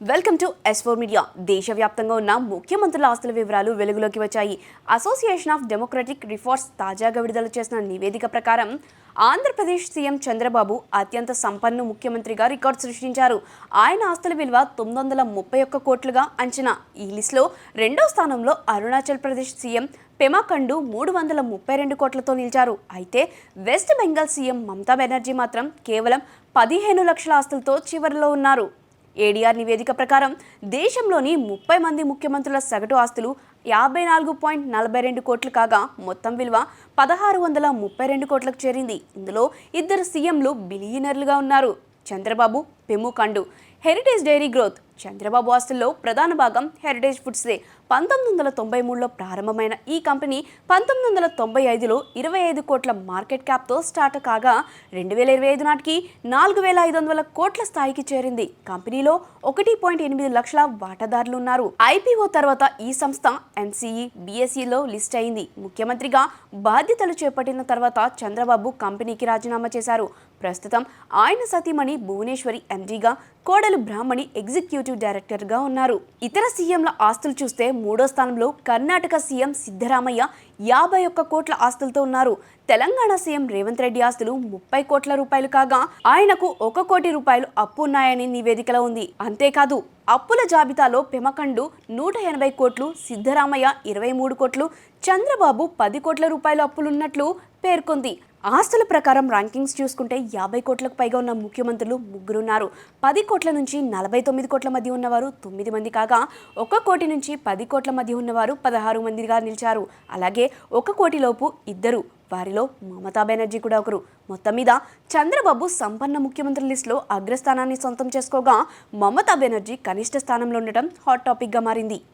Welcome to S4 media. దేశవ్యాప్తంగా ఉన్న ముఖ్యమంత్రుల ఆస్తుల వివరాలు వెలుగులోకి వచ్చాయి. అసోసియేషన్ ఆఫ్ డెమోక్రటిక్ రిఫార్మ్స్ తాజాగా విడుదల చేసిన నివేదిక ప్రకారం ఆంధ్రప్రదేశ్ సీఎం చంద్రబాబు అత్యంత సంపన్న ముఖ్యమంత్రిగా రికార్డు సృష్టించారు. ఆయన ఆస్తుల విలువ 931 కోట్లుగా అంచనా. ఈ లిస్టులో రెండో స్థానంలో అరుణాచల్ ప్రదేశ్ సీఎం పెమా ఖండు 332 కోట్లతో నిలిచారు. అయితే వెస్ట్ బెంగాల్ సీఎం మమతా బెనర్జీ మాత్రం కేవలం 15 లక్షల ఆస్తులతో చివరిలో ఉన్నారు. ఏడీఆర్ నివేదిక ప్రకారం దేశంలోని 30 మంది ముఖ్యమంత్రుల సగటు ఆస్తులు 54.42 కోట్లు కాగా మొత్తం విలువ 1632 కోట్లకు చేరింది. ఇందులో ఇద్దరు సీఎంలు బిలియనర్లుగా ఉన్నారు. Chandrababu, Pema Khandu. Heritage dairy growth. Chandrababu ఆస్తుల్లో ప్రధాన భాగం హెరిటేజ్ ఫుడ్స్దే. 1993లో ప్రారంభమైన ఈ కంపెనీ 1995లో 25 కోట్ల మార్కెట్ క్యాప్తో స్టార్ట్ కాగా 2025 నాటికి 4500 కోట్ల స్థాయికి చేరింది. కంపెనీలో 1.8 లక్షల వాటాదారులు ఉన్నారు. ఐపీఓ తర్వాత ఈ సంస్థ ఎన్సీఈ, బీఎస్ఈలో లిస్ట్ అయింది. ముఖ్యమంత్రిగా బాధ్యతలు చేపట్టిన తర్వాత చంద్రబాబు కంపెనీకి రాజీనామా చేశారు. ప్రస్తుతం ఆయన సతీమణి భువనేశ్వరి ఎండీగా, కోడలు బ్రాహ్మణి ఎగ్జిక్యూటివ్ డైరెక్టర్గా ఉన్నారు. ఇతర సీఎంల ఆస్తులు చూస్తే మూడో స్థానంలో కర్ణాటక సీఎం సిద్ధరామయ్య 51 కోట్ల ఆస్తులతో ఉన్నారు. తెలంగాణ సీఎం రేవంత్ రెడ్డి ఆస్తులు 30 కోట్ల రూపాయలు కాగా ఆయనకు 1 కోటి రూపాయలు అప్పు ఉన్నాయని నివేదికలో ఉంది. అంతేకాదు అప్పుల జాబితాలో పెమఖండు 180 కోట్లు, సిద్ధరామయ్య 23 కోట్లు, చంద్రబాబు 10 కోట్ల రూపాయలు అప్పులున్నట్లు పేర్కొంది. ఆస్తుల ప్రకారం ర్యాంకింగ్స్ చూసుకుంటే 50 కోట్లకు పైగా ఉన్న ముఖ్యమంత్రులు ముగ్గురున్నారు. 10 కోట్ల నుంచి 49 కోట్ల మధ్య ఉన్నవారు 9 మంది కాగా 1 కోటి నుంచి 10 కోట్ల మధ్య ఉన్నవారు 16 మందిగా నిలిచారు. అలాగే 1 కోటి లోపు ఇద్దరు, వారిలో మమతా బెనర్జీ కూడా ఒకరు. మొత్తం మీద చంద్రబాబు సంపన్న ముఖ్యమంత్రుల లిస్టులో అగ్రస్థానాన్ని సొంతం చేసుకోగా మమతా బెనర్జీ కనిష్ట స్థానంలో ఉండటం హాట్ టాపిక్గా మారింది.